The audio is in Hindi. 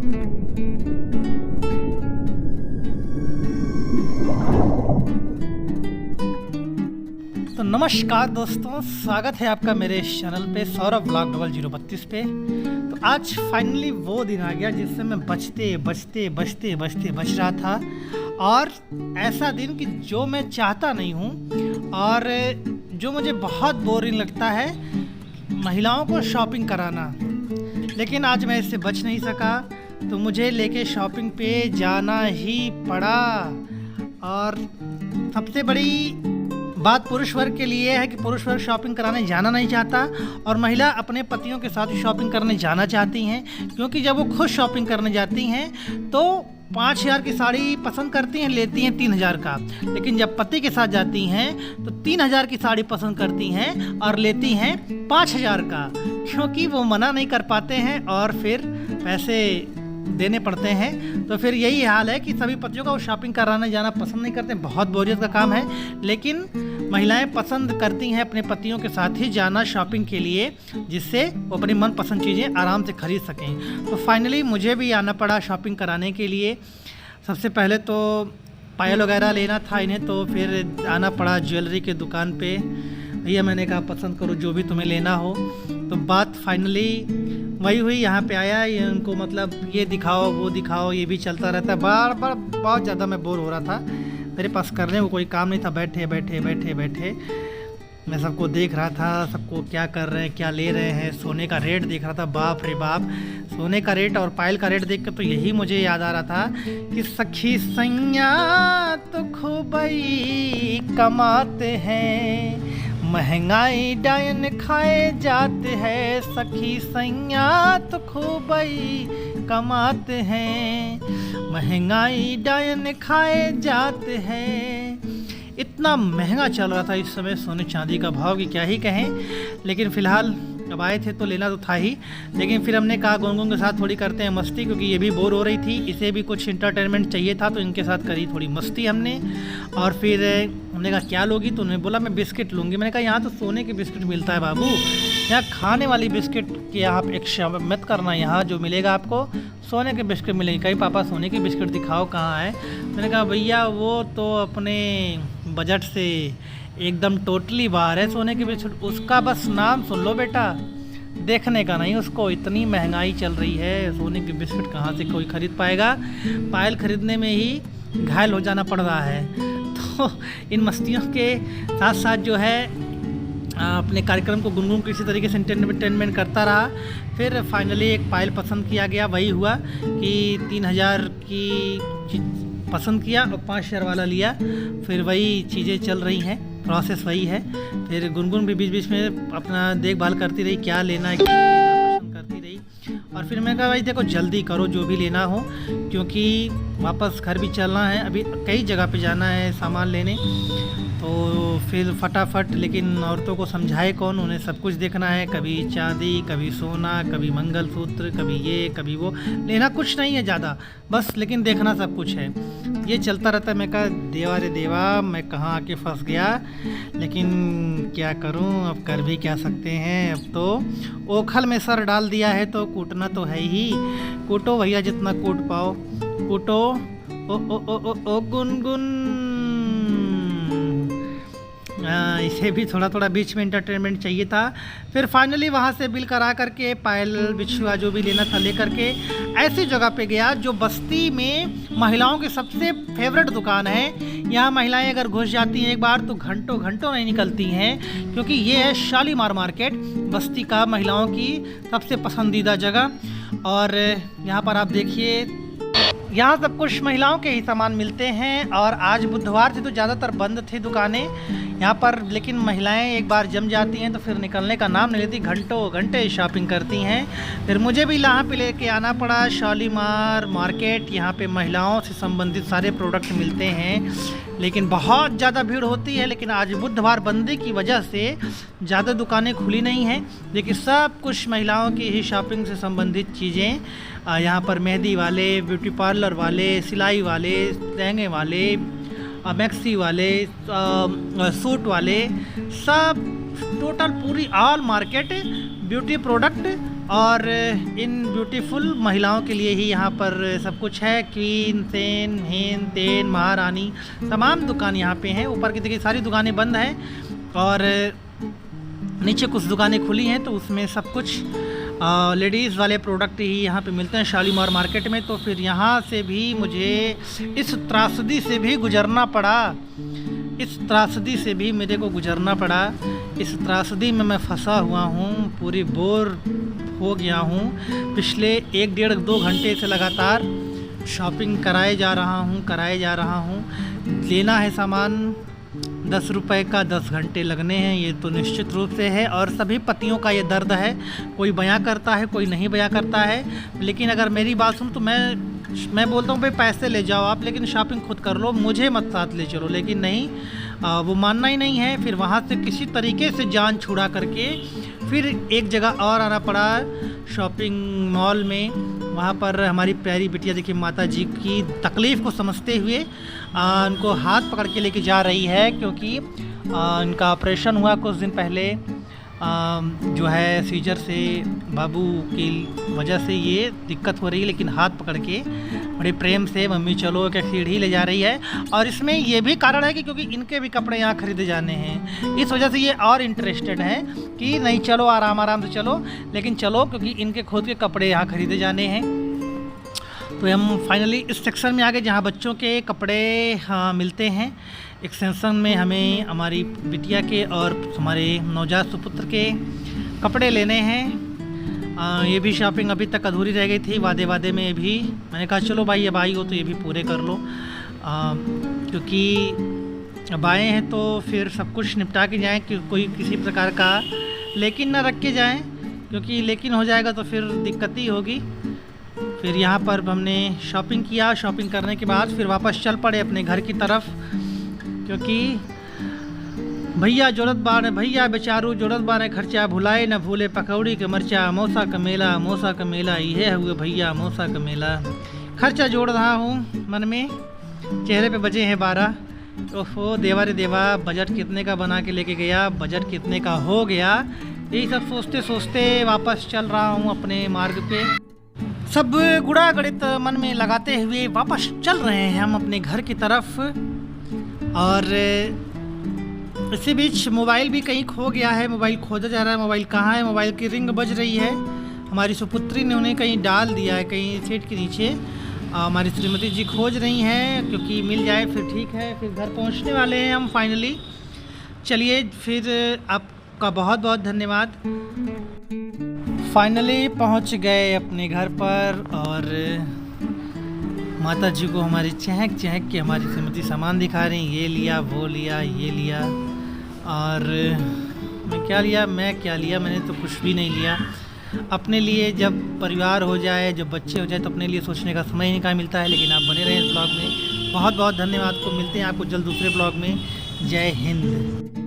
तो नमस्कार दोस्तों, स्वागत है आपका मेरे चैनल पे सौरभ ब्लॉग 0032 पे। तो आज फाइनली वो दिन आ गया जिससे मैं बचते बच रहा था, और ऐसा दिन कि जो मैं चाहता नहीं हूँ और जो मुझे बहुत बोरिंग लगता है, महिलाओं को शॉपिंग कराना। लेकिन आज मैं इससे बच नहीं सका, तो मुझे लेके शॉपिंग पे जाना ही पड़ा। और सबसे बड़ी बात पुरुष वर्ग के लिए है कि पुरुष वर्ग शॉपिंग कराने जाना नहीं चाहता और महिला अपने पतियों के साथ शॉपिंग करने जाना चाहती हैं, क्योंकि जब वो खुद शॉपिंग करने जाती हैं तो 5,000 की साड़ी पसंद करती हैं, लेती हैं 3,000 का। लेकिन जब पति के साथ जाती हैं तो 3,000 की साड़ी पसंद करती हैं और लेती हैं 5,000 का, क्योंकि वो मना नहीं कर पाते हैं और फिर पैसे देने पड़ते हैं। तो फिर यही हाल है कि सभी पतियों का वो शॉपिंग कराने जाना पसंद नहीं करते, बहुत बोरियत का काम है। लेकिन महिलाएं पसंद करती हैं अपने पतियों के साथ ही जाना शॉपिंग के लिए, जिससे वो अपनी मनपसंद चीज़ें आराम से खरीद सकें। तो फाइनली मुझे भी आना पड़ा शॉपिंग कराने के लिए। सबसे पहले तो पायल वगैरह लेना था इन्हें, तो फिर आना पड़ा ज्वेलरी के दुकान पे। भैया मैंने कहा पसंद करो जो भी तुम्हें लेना हो। तो बात फाइनली वही हुई, यहाँ पे आया, ये उनको मतलब ये दिखाओ वो दिखाओ, ये भी चलता रहता है। बार बार बहुत ज़्यादा मैं बोर हो रहा था, मेरे पास करने को कोई काम नहीं था। बैठे मैं सबको देख रहा था, सबको क्या कर रहे हैं, क्या ले रहे हैं। सोने का रेट देख रहा था, बाप रे बाप, सोने का रेट और पायल का रेट देख कर तो यही मुझे याद आ रहा था कि सखी सैया तो खूब ही कमाते हैं, महंगाई डायन खाए जाते हैं। सखी सैया तो खूब ही कमाते हैं, महंगाई डायन खाए जाते हैं। इतना महंगा चल रहा था इस समय सोने चांदी का भाव कि क्या ही कहें। लेकिन फ़िलहाल अब आए थे तो लेना तो था ही। लेकिन फिर हमने कहा गुनगुन के साथ थोड़ी करते हैं मस्ती, क्योंकि ये भी बोर हो रही थी, इसे भी कुछ इंटरटेनमेंट चाहिए था, तो इनके साथ करी थोड़ी मस्ती हमने। और फिर हमने कहा क्या लोगी, तो उन्होंने बोला मैं बिस्किट लूँगी। मैंने कहा यहाँ तो सोने के बिस्किट मिलता है बाबू, यहाँ खाने वाली बिस्किट की आप एक मत करना, यहाँ जो मिलेगा आपको सोने के बिस्किट मिलेंगे। कहीं पापा सोने के बिस्किट दिखाओ कहाँ है। मैंने कहा भैया वो तो अपने बजट से एकदम टोटली बाहर है सोने के बिस्किट, उसका बस नाम सुन लो बेटा, देखने का नहीं उसको। इतनी महंगाई चल रही है, सोने के बिस्किट कहाँ से कोई खरीद पाएगा। पायल खरीदने में ही घायल हो जाना पड़ रहा है। तो इन मस्तियों के साथ साथ जो है अपने कार्यक्रम को गुनगुन किसी तरीके से एंटरटेनमेंट करता रहा। फिर फाइनली एक पायल पसंद किया गया। वही हुआ कि 3,000 की पसंद किया और 5,000 वाला लिया। फिर वही चीज़ें चल रही हैं, प्रोसेस वही है। फिर गुनगुन भी बीच बीच में अपना देखभाल करती रही, क्या लेना है क्या लेना, पसंद करती रही। और फिर मैं कहा भाई देखो जल्दी करो जो भी लेना हो, क्योंकि वापस घर भी चलना है, अभी कई जगह पे जाना है सामान लेने। तो फिर फटाफट, लेकिन औरतों को समझाए कौन, उन्हें सब कुछ देखना है, कभी चांदी, कभी सोना, कभी मंगलसूत्र, कभी ये कभी वो। लेना कुछ नहीं है ज़्यादा बस, लेकिन देखना सब कुछ है। ये चलता रहता है। मैं कहा देवा रे देवा, मैं कहाँ आके फंस गया। लेकिन क्या करूँ, अब कर भी क्या सकते हैं। अब तो ओखल में सर डाल दिया है तो कूटना तो है ही। कूटो भैया जितना कूट पाओ कूटो। ओ गुनगुन, इसे भी थोड़ा थोड़ा बीच में एंटरटेनमेंट चाहिए था। फिर फाइनली वहाँ से बिल करा करके पायल बिछुआ जो भी लेना था ले करके ऐसी जगह पे गया जो बस्ती में महिलाओं की सबसे फेवरेट दुकान है। यहाँ महिलाएं अगर घुस जाती हैं एक बार तो घंटों घंटों नहीं निकलती हैं, क्योंकि ये है शालीमार मार्केट, बस्ती का महिलाओं की सबसे पसंदीदा जगह। और यहाँ पर आप देखिए, यहाँ सब कुछ महिलाओं के ही सामान मिलते हैं। और आज बुधवार थे तो ज़्यादातर बंद थी दुकानें यहाँ पर, लेकिन महिलाएं एक बार जम जाती हैं तो फिर निकलने का नाम नहीं लेती, घंटों घंटे शॉपिंग करती हैं। फिर मुझे भी यहाँ पे लेके आना पड़ा शालीमार मार्केट। यहाँ पे महिलाओं से संबंधित सारे प्रोडक्ट मिलते हैं, लेकिन बहुत ज़्यादा भीड़ होती है। लेकिन आज बुधवार बंदी की वजह से ज़्यादा दुकानें खुली नहीं हैं, लेकिन सब कुछ महिलाओं की ही शॉपिंग से संबंधित चीज़ें यहाँ पर मेहंदी वाले, ब्यूटी पार्लर वाले, सिलाई वाले, लहंगे वाले, मैक्सी वाले, सूट वाले, सब टोटल पूरी ऑल मार्केट ब्यूटी प्रोडक्ट और इन ब्यूटीफुल महिलाओं के लिए ही यहाँ पर सब कुछ है। क्वीन, सेन, हेन, तेन, महारानी, तमाम दुकान यहाँ पे हैं। ऊपर की देखिए सारी दुकानें बंद हैं और नीचे कुछ दुकानें खुली हैं, तो उसमें सब कुछ लेडीज़ वाले प्रोडक्ट ही यहाँ पे मिलते हैं शालीमार मार्केट में। तो फिर यहाँ से भी मुझे इस त्रासदी से भी गुजरना पड़ा, इस त्रासदी से भी मेरे को गुजरना पड़ा। इस त्रासदी में मैं फंसा हुआ हूँ, पूरी बोर हो गया हूँ। पिछले 1-1.5-2 घंटे से लगातार शॉपिंग कराए जा रहा हूँ। लेना है सामान 10 रुपए का, 10 घंटे लगने हैं, ये तो निश्चित रूप से है। और सभी पतियों का ये दर्द है, कोई बयां करता है, कोई नहीं बयां करता है। लेकिन अगर मेरी बात सुन तो मैं बोलता हूँ भाई पैसे ले जाओ आप, लेकिन शॉपिंग खुद कर लो, मुझे मत साथ ले चलो। लेकिन नहीं, वो मानना ही नहीं है। फिर वहाँ से किसी तरीके से जान छुड़ा करके फिर एक जगह और आना पड़ा, शॉपिंग मॉल में। वहाँ पर हमारी प्यारी बिटिया देखिए माता जी की तकलीफ़ को समझते हुए उनको हाथ पकड़ के लेके जा रही है, क्योंकि इनका ऑपरेशन हुआ कुछ दिन पहले। जो है सीजर से बाबू की वजह से ये दिक्कत हो रही है, लेकिन हाथ पकड़ के बड़े प्रेम से मम्मी चलो क्या सीढ़ी ले जा रही है। और इसमें ये भी कारण है कि क्योंकि इनके भी कपड़े यहाँ खरीदे जाने हैं, इस वजह से ये और इंटरेस्टेड है कि नहीं चलो आराम आराम से चलो, लेकिन चलो क्योंकि इनके खुद के कपड़े यहाँ खरीदे जाने हैं। तो हम फाइनली इस सेक्शन में आ गए जहाँ बच्चों के कपड़े मिलते हैं। एक सेक्शन में हमें हमारी बिटिया के और हमारे नवजात सुपुत्र के कपड़े लेने हैं। ये भी शॉपिंग अभी तक अधूरी रह गई थी, वादे में भी मैंने कहा चलो भाई अब आई हो तो ये भी पूरे कर लो, क्योंकि अब आए हैं तो फिर सब कुछ निपटा के जाएँ कि कोई किसी प्रकार का लेकिन ना रख के जाएँ, क्योंकि लेकिन हो जाएगा तो फिर दिक्कत ही होगी। फिर यहाँ पर हमने शॉपिंग किया, शॉपिंग करने के बाद फिर वापस चल पड़े अपने घर की तरफ, क्योंकि भैया जोरत बार भैया बेचारू जोरत बार खर्चा भुलाए न भूले पकौड़ी के मरचा, मौसा का मेला ये हुए भैया मौसा का मेला। खर्चा जोड़ रहा हूँ मन में, चेहरे पे बजे हैं 12। ओहो देवा रे देवा, बजट कितने का बना के लेके गया, बजट कितने का हो गया, यही सब सोचते सोचते वापस चल रहा हूँ अपने मार्ग पे। सब गुड़ा गणित मन में लगाते हुए वापस चल रहे हैं हम अपने घर की तरफ। और इसी बीच मोबाइल भी कहीं खो गया है, मोबाइल खोजा जा रहा है। मोबाइल कहाँ है, मोबाइल की रिंग बज रही है। हमारी सुपुत्री ने उन्हें कहीं डाल दिया है, कहीं सीट के नीचे। हमारी श्रीमती जी खोज रही हैं, क्योंकि मिल जाए फिर ठीक है। फिर घर पहुंचने वाले हैं हम फाइनली। चलिए फिर आपका बहुत बहुत धन्यवाद। फाइनली पहुंच गए अपने घर पर और माता जी को हमारी चहक चहक के हमारी श्रीमती सामान दिखा रही, ये लिया वो लिया ये लिया। और मैं क्या लिया मैंने तो कुछ भी नहीं लिया। अपने लिए जब परिवार हो जाए, जब बच्चे हो जाए तो अपने लिए सोचने का समय ही नहीं मिलता है। लेकिन आप बने रहें इस ब्लॉग में। बहुत बहुत धन्यवाद को मिलते हैं आपको जल्द दूसरे ब्लॉग में। जय हिंद।